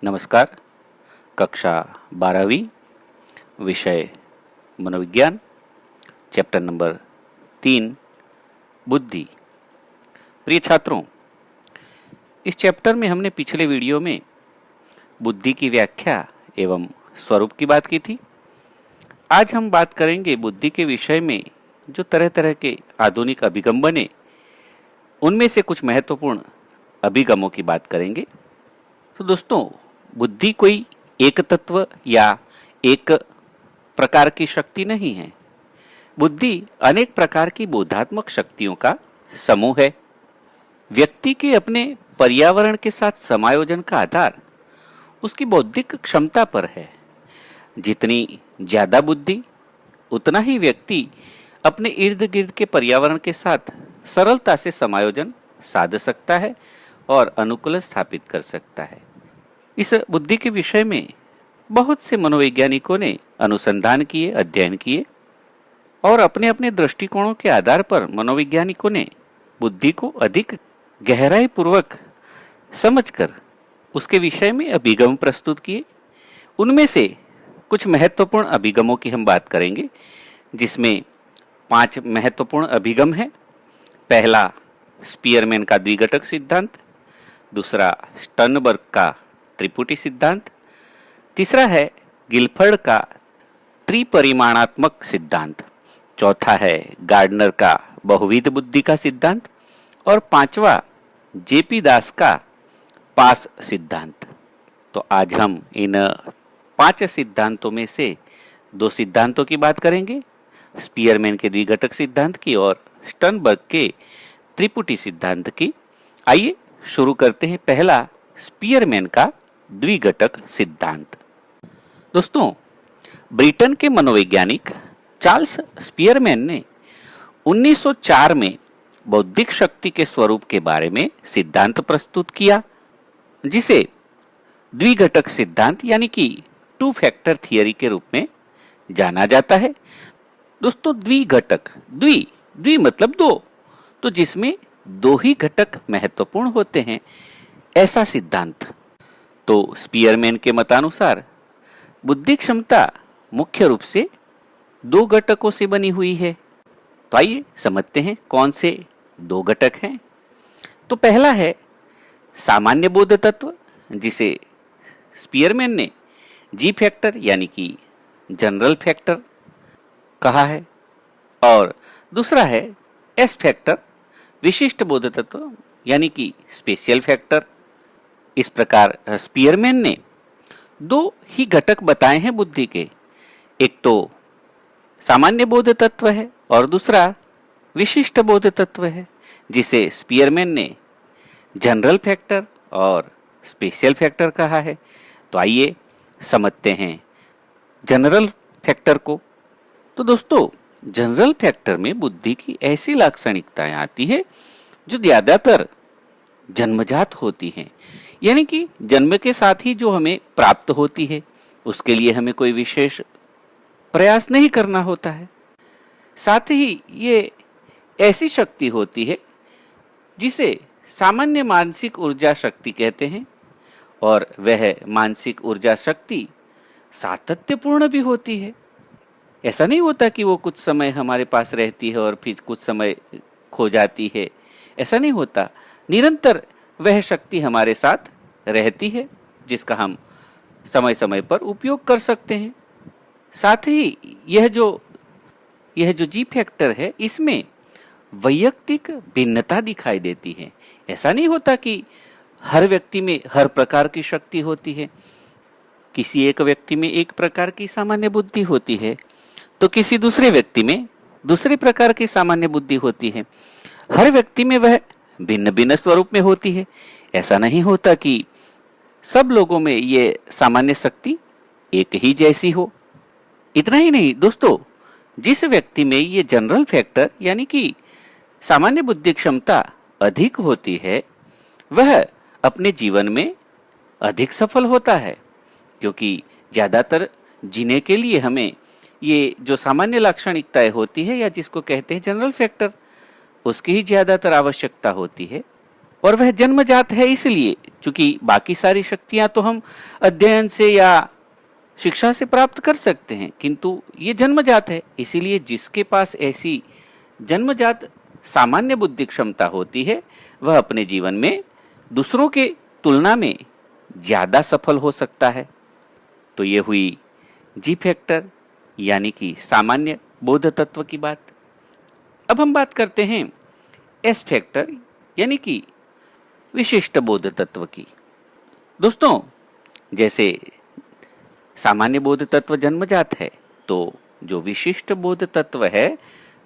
नमस्कार। कक्षा 12वीं, विषय मनोविज्ञान, चैप्टर नंबर 3, बुद्धि। प्रिय छात्रों, इस चैप्टर में हमने पिछले वीडियो में बुद्धि की व्याख्या एवं स्वरूप की बात की थी। आज हम बात करेंगे बुद्धि के विषय में जो तरह तरह के आधुनिक अभिगम बने, उनमें से कुछ महत्वपूर्ण अभिगमों की बात करेंगे। तो दोस्तों, बुद्धि कोई एक तत्व या एक प्रकार की शक्ति नहीं है। बुद्धि अनेक प्रकार की बोधात्मक शक्तियों का समूह है। व्यक्ति के अपने पर्यावरण के साथ समायोजन का आधार उसकी बौद्धिक क्षमता पर है। जितनी ज्यादा बुद्धि, उतना ही व्यक्ति अपने इर्द गिर्द के पर्यावरण के साथ सरलता से समायोजन साध सकता है और अनुकूल स्थापित कर सकता है। इस बुद्धि के विषय में बहुत से मनोवैज्ञानिकों ने अनुसंधान किए, अध्ययन किए और अपने अपने दृष्टिकोणों के आधार पर मनोवैज्ञानिकों ने बुद्धि को अधिक गहराई पूर्वक समझकर उसके विषय में अभिगम प्रस्तुत किए। उनमें से कुछ महत्वपूर्ण अभिगमों की हम बात करेंगे, जिसमें 5 महत्वपूर्ण अभिगम हैं। पहला, स्पीयरमैन का द्विघटक सिद्धांत। दूसरा, स्टर्नबर्ग का त्रिपुटी सिद्धांत। तीसरा है गिलफर्ड का त्रिपरिमाणात्मक सिद्धांत। चौथा है गार्डनर का बहुविध बुद्धि का सिद्धांत। और 5वां जेपी दास का पास सिद्धांत। तो आज हम इन 5 सिद्धांतों में से 2 सिद्धांतों की बात करेंगे, स्पीयरमैन के द्विघटक सिद्धांत की और स्टर्नबर्ग के त्रिपुटी सिद्धांत की। आइए शुरू करते हैं। पहला, स्पीयरमैन का द्विघटक सिद्धांत। दोस्तों, ब्रिटेन के मनोवैज्ञानिक चार्ल्स स्पीयरमैन ने 1904 में बौद्धिक शक्ति के स्वरूप के बारे में सिद्धांत प्रस्तुत किया, जिसे द्विघटक सिद्धांत यानी कि 2 फैक्टर थियरी के रूप में जाना जाता है। दोस्तों, द्विघटक, द्वि मतलब 2, तो जिसमें 2 ही घटक महत्वपूर्ण होते हैं, ऐसा सिद्धांत। तो स्पीयरमैन के मतानुसार बुद्धि क्षमता मुख्य रूप से 2 घटकों से बनी हुई है। तो आइए समझते हैं कौन से 2 घटक हैं। तो पहला है सामान्य बोध तत्व, जिसे स्पीयरमैन ने जी फैक्टर यानी कि जनरल फैक्टर कहा है। और दूसरा है एस फैक्टर, विशिष्ट बोध तत्व यानी कि स्पेशल फैक्टर। इस प्रकार स्पीयरमैन ने 2 ही घटक बताए हैं बुद्धि के। एक तो सामान्य बोध तत्व है और दूसरा विशिष्ट बोध तत्व है, जिसे स्पीयरमैन ने जनरल फैक्टर और स्पेशल फैक्टर कहा है। तो आइए समझते हैं जनरल फैक्टर को। तो दोस्तों, जनरल फैक्टर में बुद्धि की ऐसी लाक्षणिकताएं आती है जो ज्यादातर जन्मजात होती हैं, यानी कि जन्म के साथ ही जो हमें प्राप्त होती है, उसके लिए हमें कोई विशेष प्रयास नहीं करना होता है। साथ ही ये ऐसी शक्ति होती है जिसे सामान्य मानसिक ऊर्जा शक्ति कहते हैं, और वह मानसिक ऊर्जा शक्ति सातत्यपूर्ण भी होती है। ऐसा नहीं होता कि वो कुछ समय हमारे पास रहती है और फिर कुछ समय खो जाती है। ऐसा नहीं होता, निरंतर वह शक्ति हमारे साथ रहती है, जिसका हम समय समय पर उपयोग कर सकते हैं। साथ ही यह जो जी फैक्टर है, इसमें वैयक्तिक भिन्नता दिखाई देती है। ऐसा नहीं होता कि हर व्यक्ति में हर प्रकार की शक्ति होती है। किसी एक व्यक्ति में एक प्रकार की सामान्य बुद्धि होती है, तो किसी दूसरे व्यक्ति में दूसरे प्रकार की सामान्य बुद्धि होती है। हर व्यक्ति में वह भिन्न भिन्न स्वरूप में होती है। ऐसा नहीं होता कि सब लोगों में ये सामान्य शक्ति एक ही जैसी हो। इतना ही नहीं दोस्तों, जिस व्यक्ति में ये जनरल फैक्टर यानी कि सामान्य बुद्धि क्षमता अधिक होती है, वह अपने जीवन में अधिक सफल होता है, क्योंकि ज्यादातर जीने के लिए हमें ये जो सामान्य लाक्षणिकताएं होती है, या जिसको कहते हैं जनरल फैक्टर, उसकी ही ज्यादातर आवश्यकता होती है। और वह जन्मजात है इसलिए, क्योंकि बाकी सारी शक्तियां तो हम अध्ययन से या शिक्षा से प्राप्त कर सकते हैं, किंतु ये जन्मजात है। इसीलिए जिसके पास ऐसी जन्मजात सामान्य बुद्धि क्षमता होती है वह अपने जीवन में दूसरों के तुलना में ज्यादा सफल हो सकता है। तो ये हुई जी फैक्टर यानी कि सामान्य बोध तत्व की बात। अब हम बात करते हैं एस फैक्टर यानी कि विशिष्ट बोध तत्व की। दोस्तों, जैसे सामान्य बोध तत्व जन्मजात है, तो जो विशिष्ट बोध तत्व है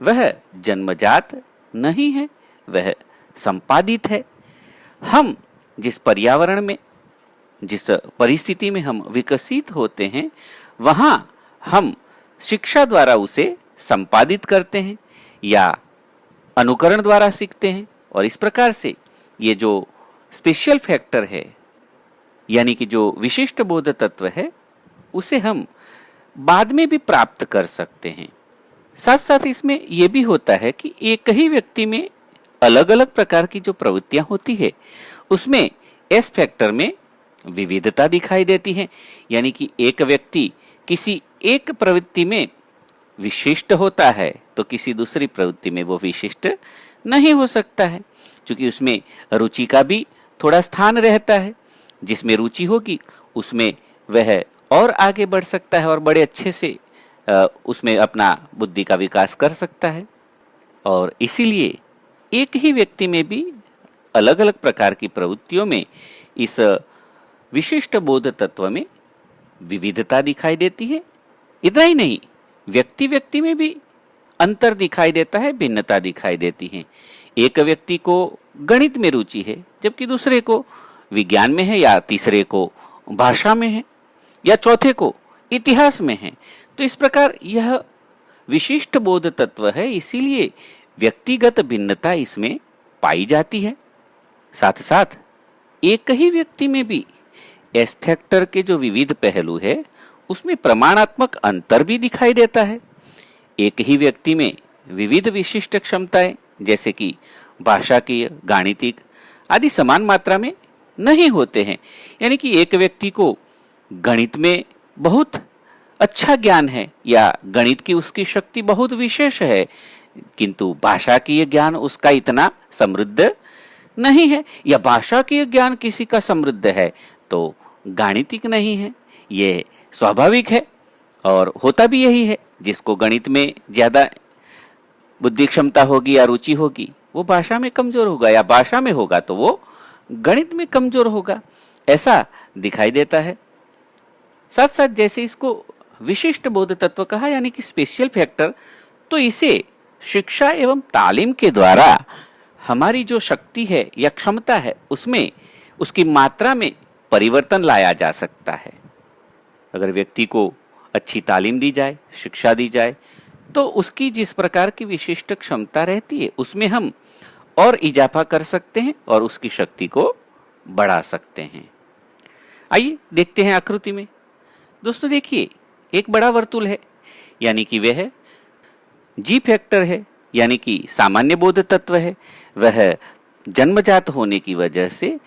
वह जन्मजात नहीं है, वह संपादित है। हम जिस पर्यावरण में, जिस परिस्थिति में हम विकसित होते हैं, वहां हम शिक्षा द्वारा उसे संपादित करते हैं या अनुकरण द्वारा सीखते हैं। और इस प्रकार से ये जो स्पेशल फैक्टर है यानी कि जो विशिष्ट बोध तत्व है उसे हम बाद में भी प्राप्त कर सकते हैं। साथ साथ इसमें यह भी होता है कि एक ही व्यक्ति में अलग अलग प्रकार की जो प्रवृत्तियां होती है उसमें एस फैक्टर में विविधता दिखाई देती है। यानी कि एक व्यक्ति किसी एक प्रवृत्ति में विशिष्ट होता है तो किसी दूसरी प्रवृत्ति में वो विशिष्ट नहीं हो सकता है, क्योंकि उसमें रुचि का भी थोड़ा स्थान रहता है। जिसमें रुचि होगी उसमें वह और आगे बढ़ सकता है और बड़े अच्छे से उसमें अपना बुद्धि का विकास कर सकता है। और इसीलिए एक ही व्यक्ति में भी अलग अलग प्रकार की प्रवृत्तियों में इस विशिष्ट बोध तत्व में विविधता दिखाई देती है। इतना ही नहीं, व्यक्ति व्यक्ति में भी अंतर दिखाई देता है, भिन्नता दिखाई देती है। एक व्यक्ति को गणित में रुचि है जबकि दूसरे को विज्ञान में है, या तीसरे को भाषा में है, या चौथे को इतिहास में है। तो इस प्रकार यह विशिष्ट बोध तत्व है, इसीलिए व्यक्तिगत भिन्नता इसमें पाई जाती है। साथ साथ एक ही व्यक्ति में भी एस फैक्टर के जो विविध पहलू है उसमें प्रमाणात्मक अंतर भी दिखाई देता है। एक ही व्यक्ति में विविध विशिष्ट क्षमताएं जैसे कि भाषा की, गाणितिक आदि समान मात्रा में नहीं होते हैं। यानी कि एक व्यक्ति को गणित में बहुत अच्छा ज्ञान है या गणित की उसकी शक्ति बहुत विशेष है, किंतु भाषा की यह ज्ञान उसका इतना समृद्ध नहीं है, या भाषा की ज्ञान किसी का समृद्ध है तो गाणितिक नहीं है। ये स्वाभाविक है और होता भी यही है। जिसको गणित में ज्यादा बुद्धि क्षमता होगी या रुचि होगी वो भाषा में कमजोर होगा, या भाषा में होगा तो वो गणित में कमजोर होगा, ऐसा दिखाई देता है। साथ साथ जैसे इसको विशिष्ट बोध तत्व कहा यानी कि स्पेशल फैक्टर, तो इसे शिक्षा एवं तालीम के द्वारा हमारी जो शक्ति है या क्षमता है उसमें उसकी मात्रा में परिवर्तन लाया जा सकता है। अगर व्यक्ति को अच्छी तालीम दी जाए, शिक्षा दी जाए, तो उसकी जिस प्रकार की विशिष्ट क्षमता रहती है उसमें हम और इजाफा कर सकते हैं और उसकी शक्ति को बढ़ा सकते हैं। आइए देखते हैं आकृति में। दोस्तों देखिए, एक बड़ा वर्तुल है यानी कि वह जी फैक्टर है यानी कि सामान्य बोध तत्व है। वह जन्मजात होने की वजह से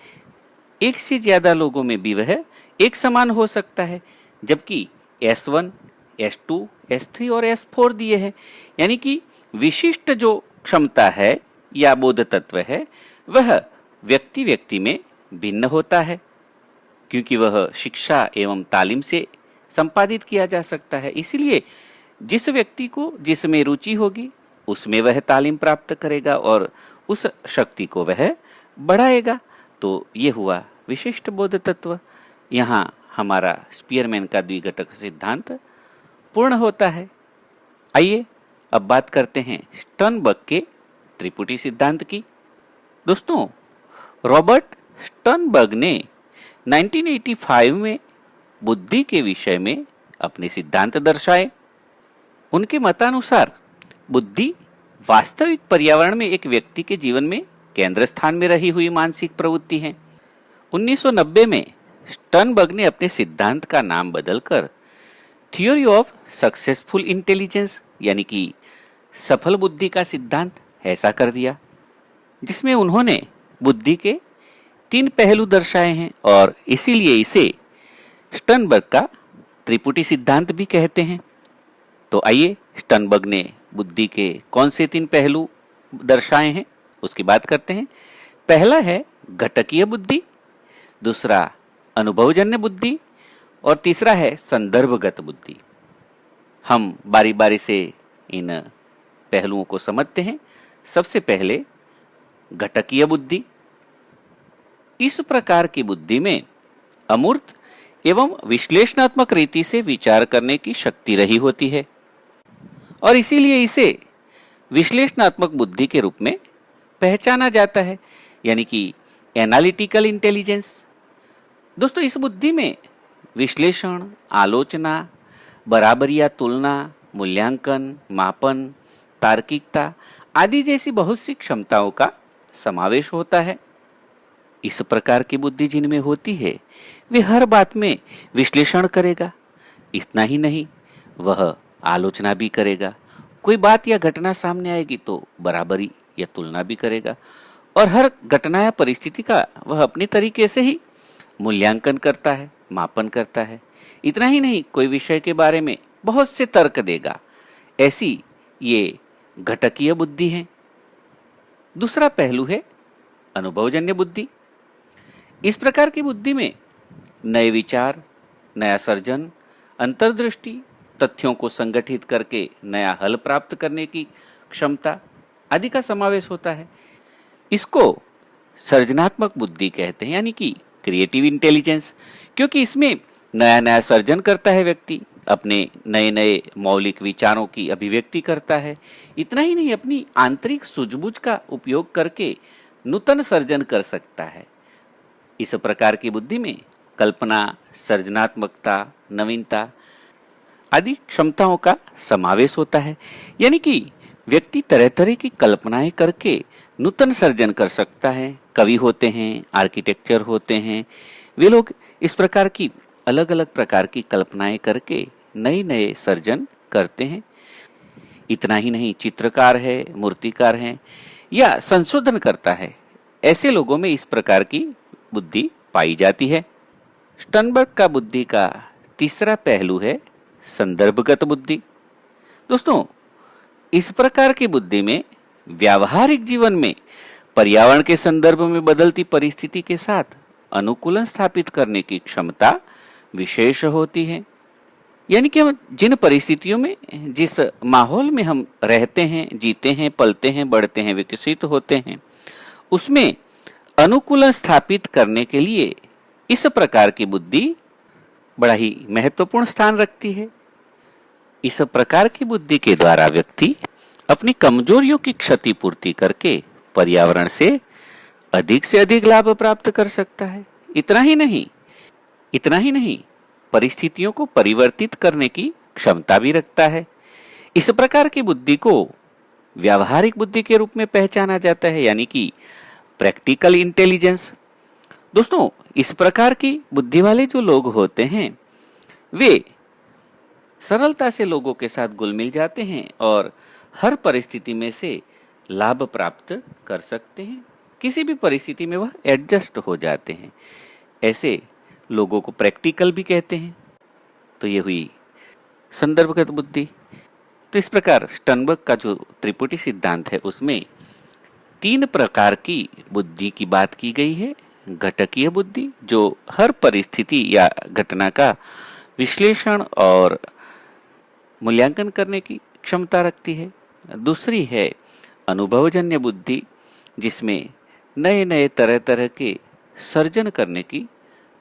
एक से ज्यादा लोगों में भी वह एक समान हो सकता है, जबकि S1, S2, S3 और S4 दिए हैं। यानी कि विशिष्ट जो क्षमता है या बोध तत्व है वह व्यक्ति व्यक्ति में भिन्न होता है, क्योंकि वह शिक्षा एवं तालीम से संपादित किया जा सकता है। इसलिए जिस व्यक्ति को जिसमें रुचि होगी उसमें वह तालीम प्राप्त करेगा और उस शक्ति को वह बढ़ाएगा। तो ये हुआ विशिष्ट बोध तत्व। यहाँ हमारा स्पीयरमैन का द्विघटक सिद्धांत पूर्ण होता है। आइए अब बात करते हैं स्टर्नबर्ग के त्रिपुटी सिद्धांत की। दोस्तों, रॉबर्ट स्टर्नबर्ग ने 1985 में बुद्धि के विषय में अपने सिद्धांत दर्शाए। उनके मतानुसार बुद्धि वास्तविक पर्यावरण में एक व्यक्ति के जीवन में केंद्र स्थान में रही हुई मानसिक प्रवृत्ति है। 1990 में स्टर्नबर्ग ने अपने सिद्धांत का नाम बदलकर थ्योरी ऑफ सक्सेसफुल इंटेलिजेंस यानी कि सफल बुद्धि का सिद्धांत ऐसा कर दिया, जिसमें उन्होंने बुद्धि के 3 पहलू दर्शाए हैं और इसीलिए इसे स्टर्नबर्ग का त्रिपुटी सिद्धांत भी कहते हैं। तो आइए स्टर्नबर्ग ने बुद्धि के कौन से 3 पहलू दर्शाए हैं उसकी बात करते हैं। पहला है घटकीय बुद्धि, दूसरा अनुभवजन्य बुद्धि और तीसरा है संदर्भगत बुद्धि। हम बारी बारी से इन पहलुओं को समझते हैं। सबसे पहले घटकीय बुद्धि। इस प्रकार की बुद्धि में अमूर्त एवं विश्लेषणात्मक रीति से विचार करने की शक्ति रही होती है और इसीलिए इसे विश्लेषणात्मक बुद्धि के रूप में पहचाना जाता है, यानी कि एनालिटिकल इंटेलिजेंस। दोस्तों, इस बुद्धि में विश्लेषण, आलोचना, बराबरी या तुलना, मूल्यांकन, मापन, तार्किकता आदि जैसी बहुत सी क्षमताओं का समावेश होता है। इस प्रकार की बुद्धि जिनमें होती है वे हर बात में विश्लेषण करेगा। इतना ही नहीं, वह आलोचना भी करेगा। कोई बात या घटना सामने आएगी तो बराबरी या तुलना भी करेगा और हर घटना या परिस्थिति का वह अपने तरीके से ही मूल्यांकन करता है, मापन करता है। इतना ही नहीं, कोई विषय के बारे में बहुत से तर्क देगा। ऐसी ये घटकीय बुद्धि है। दूसरा पहलू है अनुभवजन्य बुद्धि। इस प्रकार की बुद्धि में नए विचार, नया सर्जन, अंतर्दृष्टि, तथ्यों को संगठित करके नया हल प्राप्त करने की क्षमता आदि का समावेश होता है। इसको सर्जनात्मक बुद्धि कहते हैं, यानी कि क्रिएटिव इंटेलिजेंस, क्योंकि इसमें नया नया सर्जन करता है व्यक्ति, अपने नए नए मौलिक विचारों की अभिव्यक्ति करता है। इतना ही नहीं, अपनी आंतरिक सूझबूझ का उपयोग करके नूतन सर्जन कर सकता है। इस प्रकार की बुद्धि में कल्पना, सृजनात्मकता, नवीनता आदि क्षमताओं का समावेश होता है, यानी कि व्यक्ति तरह तरह की कल्पनाएं करके नूतन सर्जन कर सकता है। कवि होते हैं, आर्किटेक्चर होते हैं, वे लोग इस प्रकार की अलग अलग प्रकार की कल्पनाएं करके नए नए सर्जन करते हैं। इतना ही नहीं, चित्रकार है, मूर्तिकार हैं या संशोधन करता है, ऐसे लोगों में इस प्रकार की बुद्धि पाई जाती है। स्टर्नबर्ग का बुद्धि का तीसरा पहलू है संदर्भगत बुद्धि। दोस्तों, इस प्रकार की बुद्धि में व्यावहारिक जीवन में पर्यावरण के संदर्भ में बदलती परिस्थिति के साथ अनुकूलन स्थापित करने की क्षमता विशेष होती है। यानी कि हम जिन परिस्थितियों में, जिस माहौल में हम रहते हैं, जीते हैं, पलते हैं, बढ़ते हैं, विकसित होते हैं, उसमें अनुकूलन स्थापित करने के लिए इस प्रकार की बुद्धि बड़ा ही महत्वपूर्ण स्थान रखती है। इस प्रकार की बुद्धि के द्वारा व्यक्ति अपनी कमजोरियों की क्षतिपूर्ति करके पर्यावरण से अधिक लाभ प्राप्त कर सकता है। इतना ही नहीं, परिस्थितियों को परिवर्तित करने की क्षमता भी रखता है। इस प्रकार की बुद्धि को व्यावहारिक बुद्धि के रूप में पहचाना जाता है, यानी कि प्रैक्टिकल इंटेलिजेंस। दोस्तों, इस प्रकार की बुद्धि वाले जो लोग होते हैं वे सरलता से लोगों के साथ घुल मिल जाते हैं और हर परिस्थिति में से लाभ प्राप्त कर सकते हैं। किसी भी परिस्थिति में वह एडजस्ट हो जाते हैं। ऐसे लोगों को प्रैक्टिकल भी कहते हैं। तो ये हुई संदर्भगत बुद्धि। तो इस प्रकार स्टर्नबर्ग का जो त्रिपुटी सिद्धांत है उसमें 3 प्रकार की बुद्धि की बात की गई है। घटकीय बुद्धि, जो हर परिस्थिति या घटना का विश्लेषण और मूल्यांकन करने की क्षमता रखती है। दूसरी है अनुभवजन्य बुद्धि, जिसमें नए नए तरह तरह के सर्जन करने की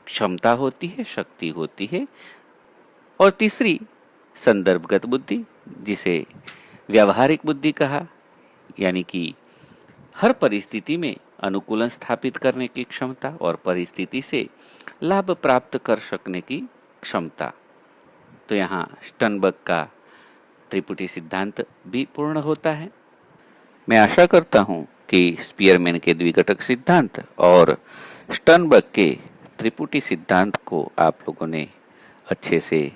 क्षमता होती है, शक्ति होती है। और तीसरी संदर्भगत बुद्धि, जिसे व्यावहारिक बुद्धि कहा, यानी कि हर परिस्थिति में अनुकूलन स्थापित करने की क्षमता और परिस्थिति से लाभ प्राप्त कर सकने की क्षमता। तो यहाँ स्टर्नबर्ग का त्रिपुटी सिद्धांत भी पूर्ण होता है। मैं आशा करता हूँ कि स्पीयरमैन के द्विघटक सिद्धांत और स्टर्नबर्ग के त्रिपुटी सिद्धांत को आप लोगों ने अच्छे से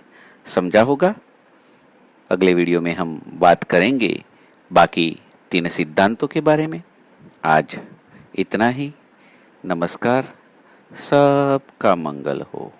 समझा होगा। अगले वीडियो में हम बात करेंगे बाकी 3 सिद्धांतों के बारे में। आज इतना ही। नमस्कार। सबका मंगल हो।